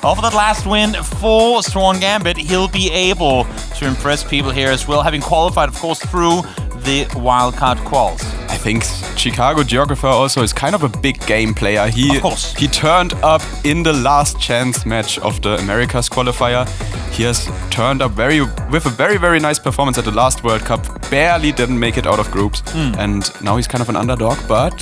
Off of that last win for Swamgambit, he'll be able to impress people here as well, having qualified, of course, through the wildcard quals. I think Chicago Geographer also is kind of a big game player. He turned up in the last chance match of the Americas qualifier. He has turned up with a very nice performance at the last World Cup. Barely didn't make it out of groups. And now he's kind of an underdog, but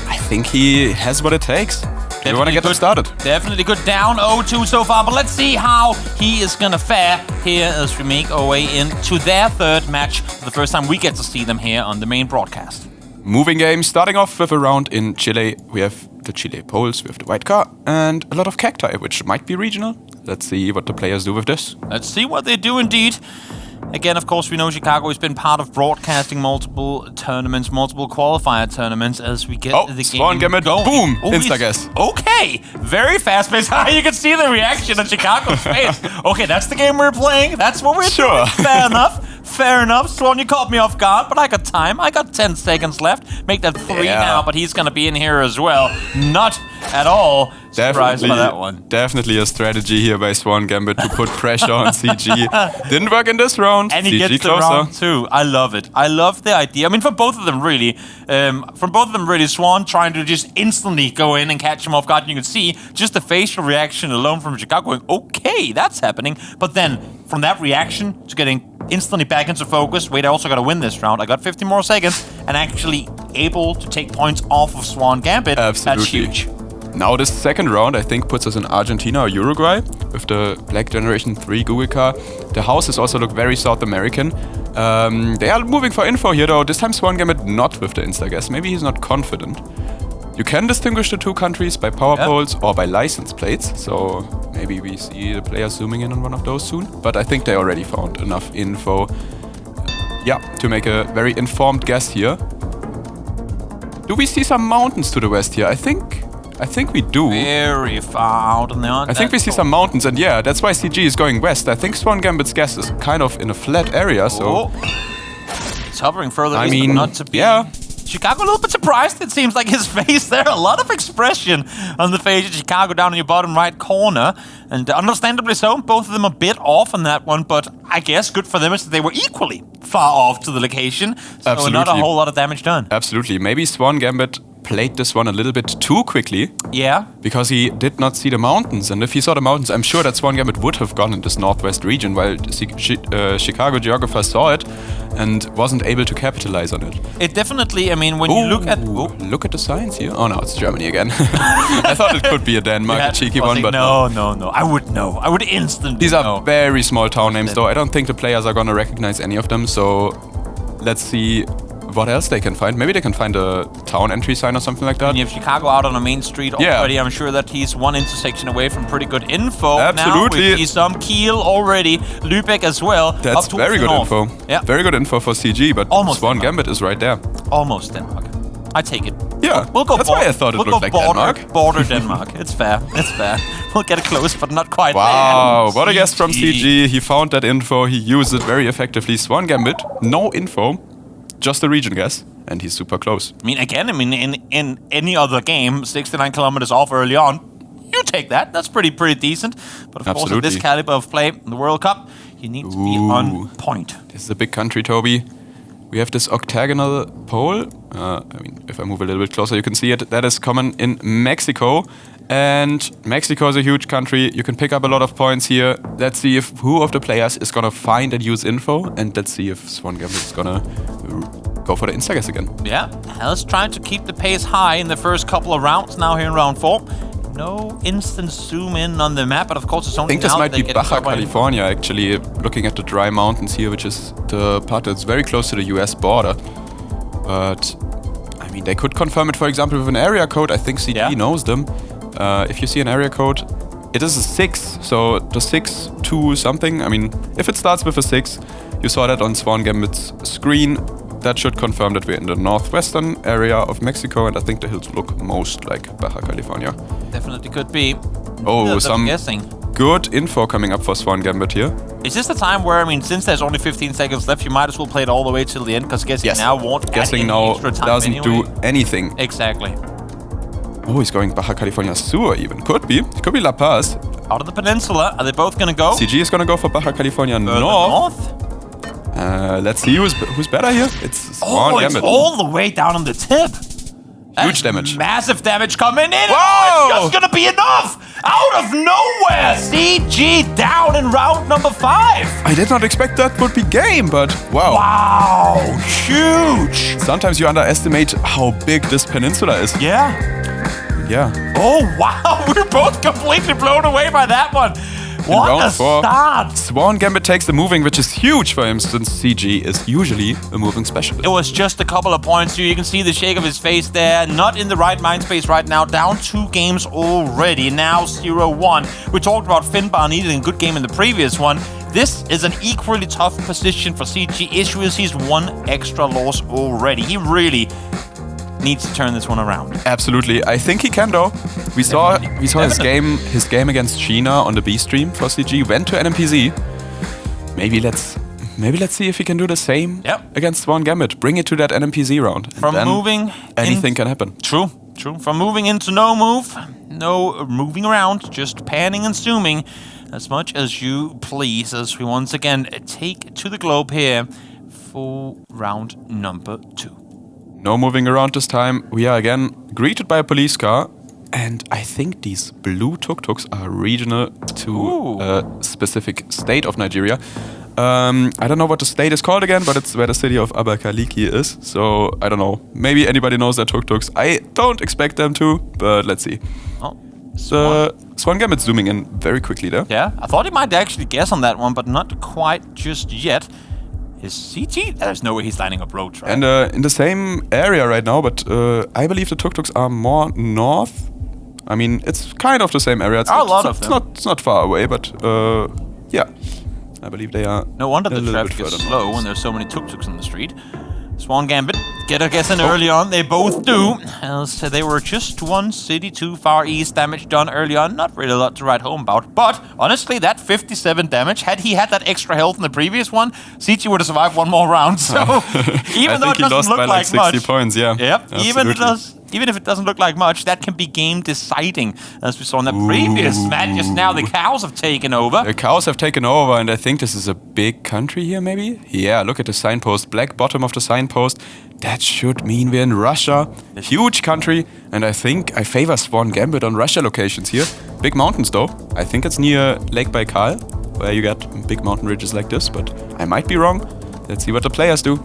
I think he has what it takes. We want to get him started. Definitely good. Down 0-2 so far, but let's see how he is going to fare here as we make our way into their third match. For the first time we get to see them here on the main broadcast. Moving game, starting off with a round in Chile. We have the Chile poles, we have the white car, and a lot of cacti, which might be regional. Let's see what the players do with this. Let's see what they do indeed. Again, of course, we know Chicago has been part of broadcasting multiple tournaments, multiple qualifier tournaments as we get the game Swamgambit, going. Boom! Insta-guess. Okay, very fast-paced. You can see the reaction on Chicago's face. Okay, that's the game we're playing. That's what we're doing. Fair enough. Fair enough. Swan, you caught me off guard, but I got time. I got 10 seconds left. Make that 3 now, but he's going to be in here as well. Not at all surprised by that one. Definitely a strategy here by Swamgambit to put pressure on CG. Didn't work in this round. And he gets the round too. I love it. I love the idea. I mean, for both of them, really. Swan trying to just instantly go in and catch him off guard. And you can see just the facial reaction alone from Chicago going, okay, that's happening. But then from that reaction to getting instantly back into focus, wait, I also got to win this round. I got 15 more seconds and actually able to take points off of Swamgambit. Absolutely. That's huge. Now this second round, I think, puts us in Argentina or Uruguay with the Black Generation 3 Google car. The houses also look very South American. They are moving for info here, though. This time Swamgambit not with the insta-guess. Maybe he's not confident. You can distinguish the two countries by power poles or by license plates. So maybe we see the players zooming in on one of those soon. But I think they already found enough info to make a very informed guess here. Do we see some mountains to the west here? I think we do. Very far out on the I think we see some mountains, and yeah, that's why CG is going west. I think Swamgambit's guess is kind of in a flat area, so... It's hovering further east, but not to be... Chicago a little bit surprised, it seems like his face there. A lot of expression on the face of Chicago down in your bottom right corner. And understandably so, both of them a bit off on that one, but I guess good for them is that they were equally far off to the location. So not a whole lot of damage done. Absolutely. Maybe Swamgambit played this one a little bit too quickly. Yeah. Because he did not see the mountains. And if he saw the mountains, I'm sure that Swamgambit would have gone in this northwest region, while Chicago Geographer saw it and wasn't able to capitalize on it. It definitely, I mean, when you look at... Look at the signs here. Oh no, it's Germany again. I thought it could be a Denmark, a cheeky one, but no. I would know. I would instantly These are very small town names, though. I don't think the players are going to recognize any of them, so let's see what else they can find. Maybe they can find a town entry sign or something like that. And you have Chicago out on a main street already. I'm sure that he's one intersection away from pretty good info. Absolutely. Now we see some Kiel already. Lübeck as well. That's very good info. Yeah. Very good info for CG, but Swamgambit is right there. Almost Denmark. I take it. Yeah, we'll go that's why I thought it looked like Denmark. Border Denmark. It's fair. It's fair. We'll get close, but not quite there. Wow, what a guess from CG. He found that info. He used it very effectively. Swamgambit, no info. Just a region guess, and he's super close. I mean, again, in any other game, 69 kilometers off early on, you take that. That's pretty decent. But of course, at this caliber of play in the World Cup, you need to be on point. This is a big country, Toby. We have this octagonal pole. I mean, if I move a little bit closer, you can see it. That is common in Mexico. And Mexico is a huge country. You can pick up a lot of points here. Let's see if who of the players is going to find and use info. And let's see if Swamgambit is going to go for the insta-guess again. Yeah, Hell's trying to keep the pace high in the first couple of rounds. Now here in round 4. No instant zoom in on the map, but of course it's only I think this might be Baja California, actually, looking at the dry mountains here, which is the part that's very close to the US border. But, I mean, they could confirm it, for example, with an area code. I think CG knows them. If you see an area code, it is a 6, so the 6-2 something. I mean, if it starts with a 6, you saw that on Swamgambit's screen. That should confirm that we're in the northwestern area of Mexico, and I think the hills look most like Baja California. Definitely could be. Oh, some good info coming up for Swamgambit here. Is this the time where, I mean, since there's only 15 seconds left, you might as well play it all the way till the end, because guessing now won't add any extra time doesn't do anything. Exactly. Oh, he's going Baja California Sur even. Could be. It could be La Paz. Out of the peninsula. Are they both going to go? CG is gonna go for Baja California North. Let's see who's better here. It's Oh, it's Swamgambit. all the way down on the tip. Huge damage. Massive damage coming in. Whoa! Oh, it's just going to be enough. Out of nowhere. CG down in round number 5. I did not expect that would be game, but wow. Wow. Huge. Sometimes you underestimate how big this peninsula is. Yeah. Yeah. Oh, wow. We're both completely blown away by that one. What round a 4, start. Swamgambit takes the moving, which is huge for him since CG is usually a moving specialist. It was just a couple of points here. You can see the shake of his face there. Not in the right mind space right now. Down 2 games already. Now 0-1. We talked about Finbar needing a good game in the previous one. This is an equally tough position for CG. Issue is he's 1 extra loss already. He really needs to turn this one around. Absolutely. I think he can though. We saw his game against Sheena on the B stream for CG. Went to NMPZ. Maybe let's see if he can do the same against Swamgambit. Bring it to that NMPZ round. From moving, anything can happen. True. From moving into no move, no moving around, just panning and zooming as much as you please. As we once again take to the globe here for round number 2. No moving around this time. We are again greeted by a police car. And I think these blue tuk-tuks are regional to a specific state of Nigeria. I don't know what the state is called again, but it's where the city of Abakaliki is. So, I don't know. Maybe anybody knows their tuk-tuks. I don't expect them to, but let's see. Oh, Swamgambit zooming in very quickly there. Yeah, I thought he might actually guess on that one, but not quite just yet. Is CG? There's no way he's lining up roads, right? And in the same area right now, but I believe the tuk-tuks are more north. I mean, it's kind of the same area. It's a lot of them. It's not far away, but yeah. I believe they are. No wonder the traffic is slow when there's so many tuk-tuks in the street. Swamgambit, get a guess in early on. They both do. As they were just 1 city too far east. Damage done early on. Not really a lot to write home about. But honestly, that 57 damage, had he had that extra health in the previous one, CG would have survived 1 more round. So even though it doesn't look like 60 much, points, yeah. Yep. Even if it doesn't look like much, that can be game deciding. As we saw in the previous match, just now the cows have taken over. The cows have taken over, and I think this is a big country here, maybe? Yeah, look at the signpost. Black bottom of the signpost. That should mean we're in Russia. A huge country, and I think I favor Swamgambit on Russia locations here. Big mountains, though. I think it's near Lake Baikal, where you get big mountain ridges like this, but I might be wrong. Let's see what the players do.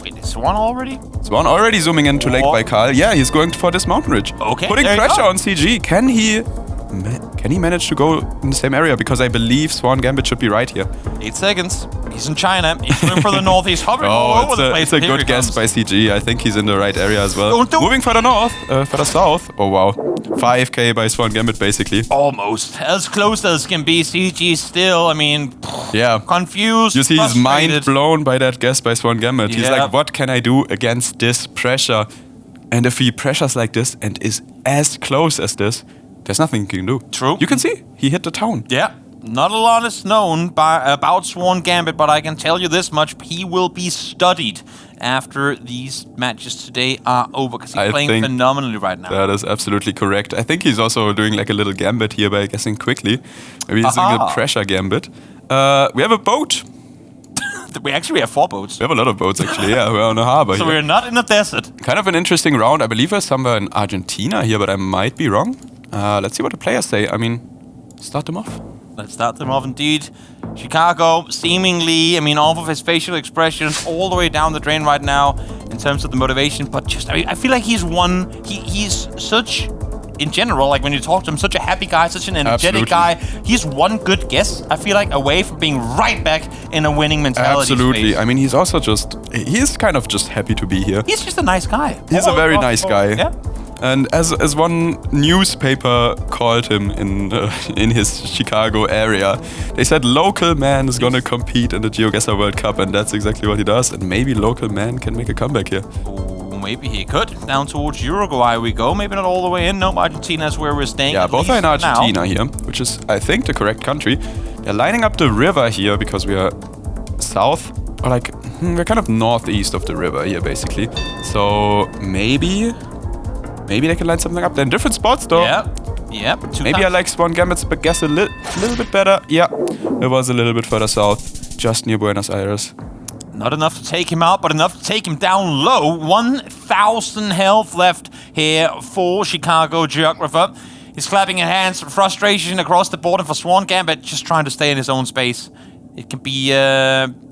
Wait, is Swan already? Swan already zooming into Lake Baikal. Yeah, he's going for this mountain ridge. Okay, putting pressure on CG. Can he manage to go in the same area? Because I believe Swamgambit should be right here. 8 seconds. He's in China. He's going for the north. He's hovering all over the place. It's a good guess by CG. I think he's in the right area as well. Moving for the north, for the south. Oh wow, 5k by Swamgambit basically. Almost as close as can be. CG still. I mean, yeah, confused. You see, he's mind blown by that guess by Swamgambit. Yeah. He's like, what can I do against this pressure? And if he pressures like this and is as close as this, there's nothing he can do. True. You can see he hit the town. Yeah. Not a lot is known about Swamgambit, but I can tell you this much. He will be studied after these matches today are over, because he's playing phenomenally right now. That is absolutely correct. I think he's also doing like a little gambit here by guessing quickly. Maybe he's doing a pressure gambit. We have a boat. We actually have 4 boats. We have a lot of boats, actually. Yeah, we're on a harbor so here. we're not in a desert. Kind of an interesting round. I believe we're somewhere in Argentina here, but I might be wrong. Let's see what the players say. I mean, start them off. Let's start them off indeed. Chicago, seemingly, I mean, off of his facial expressions, all the way down the drain right now in terms of the motivation. But just, I mean, I feel like he's such, in general, like when you talk to him, such a happy guy, such an energetic guy. He's one good guess, I feel like, away from being right back in a winning mentality. Absolutely. Space. I mean, he's also he's kind of just happy to be here. He's just a nice guy. He's a very nice guy. Yeah. And as one newspaper called him in his Chicago area, they said local man is gonna compete in the GeoGuessr World Cup, and that's exactly what he does. And maybe local man can make a comeback here. Ooh, maybe he could. Down towards Uruguay we go. Maybe not all the way in. No, Argentina is where we're staying. Yeah, both are in Argentina here, which is, I think, the correct country. They're lining up the river here because we are south, or like, we're kind of northeast of the river here, basically. So maybe they can line something up. They're in different spots, though. Yeah. Yep, Maybe I like Swamgambit's guess a little bit better. Yeah, it was a little bit further south, just near Buenos Aires. Not enough to take him out, but enough to take him down low. 1,000 health left here for Chicago Geographer. He's clapping his hands, frustration across the board, and for Swamgambit, just trying to stay in his own space. It can be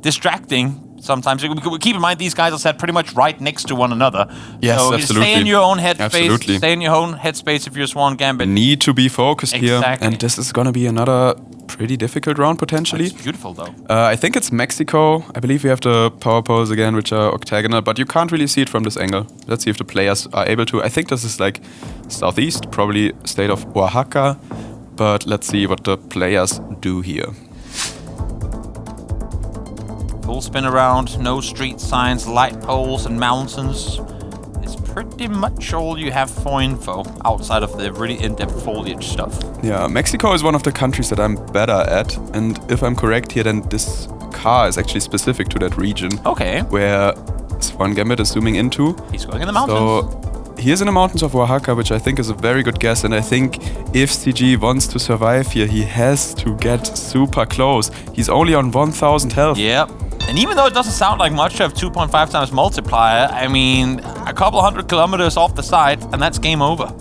distracting sometimes. Keep in mind, these guys are set pretty much right next to one another. Yes, so absolutely. Stay in your own headspace. Absolutely. Stay in your own headspace if you're Swamgambit. Need to be focused here, Exactly. and this is gonna be another pretty difficult round potentially. It's beautiful though. I think it's Mexico. I believe we have the power pose again, which are octagonal, but you can't really see it from this angle. Let's see if the players are able to. I think this is like southeast, probably state of Oaxaca, but let's see what the players do here. Full spin around, no street signs, light poles and mountains. It's pretty much all you have for info outside of the really in-depth foliage stuff. Yeah, Mexico is one of the countries that I'm better at, and if I'm correct here, then this car is actually specific to that region. Okay. Where Swamgambit is zooming into. He's going in the mountains. So he is in the mountains of Oaxaca, which I think is a very good guess, and I think if CG wants to survive here, he has to get super close. He's only on 1,000 health. Yep. And even though it doesn't sound like much to have 2.5 times multiplier, I mean, a couple 100 kilometers off the side, and that's game over.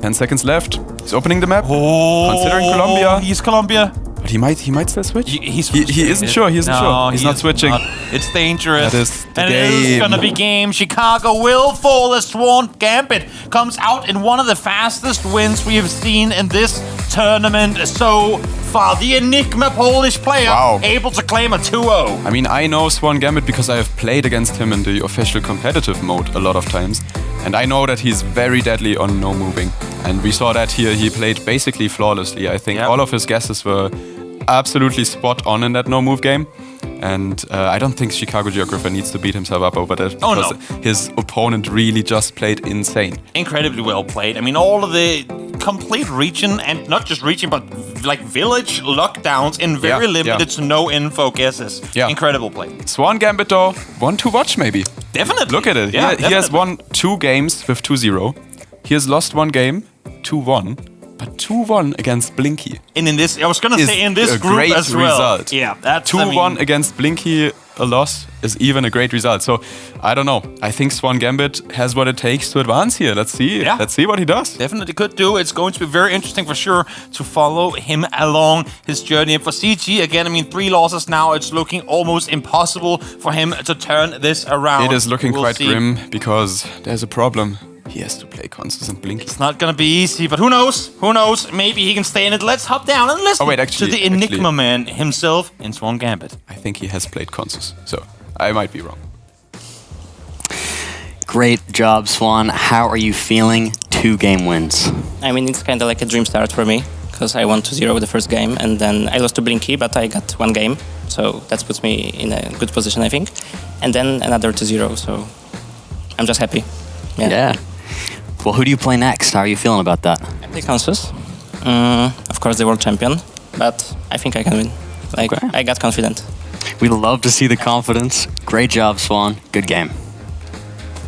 10 seconds left. He's opening the map. Oh, Considering Colombia. He's Colombia. But he might still switch. He isn't sure. He isn't sure. He's not switching. It's dangerous. That is the and game. it is gonna be game. Chicago will fall as Swamgambit comes out in one of the fastest wins we have seen in this tournament so far. The Enigma Polish player able to claim a 2-0. I mean, I know Swamgambit because I have played against him in the official competitive mode a lot of times. And I know that he's very deadly on no moving. And we saw that here. He played basically flawlessly. I think all of his guesses were absolutely spot on in that no move game. And I don't think Chicago Geographer needs to beat himself up over that. Because his opponent really just played insane. Incredibly well played. I mean, all of the complete region, and not just region, but like village lockdowns in very limited to no info guesses. Yeah. Incredible play. Swamgambit though, one to watch maybe. Definitely. Look at it. Yeah, he has won 2 games with 2-0. He has lost 1 game, 2-1. But 2-1 against Blinky. And in this, I was gonna say in this group great as well. Result. Yeah, that's 2-1 against Blinky, a loss is even a great result. So I don't know. I think Swamgambit has what it takes to advance here. Let's see. Yeah. Let's see what he does. Definitely could do. It's going to be very interesting for sure to follow him along his journey. And for CG, again, I mean, 3 losses now. It's looking almost impossible for him to turn this around. It is looking quite grim because there's a problem. He has to play Constance and Blinky. It's not gonna be easy, but who knows? Who knows? Maybe he can stay in it. Let's hop down and listen to the Enigma man himself in Swamgambit. I think he has played Constance, so I might be wrong. Great job, Swan. How are you feeling? 2 game wins. I mean, it's kind of like a dream start for me, because I won 2-0 the first game, and then I lost to Blinky, but I got 1 game, so that puts me in a good position, I think. And then another 2-0, so I'm just happy. Yeah. Well, who do you play next? How are you feeling about that? I play Consus. Of course, the world champion, but I think I can win. Like, I got confident. We love to see the confidence. Great job, Swan. Good game.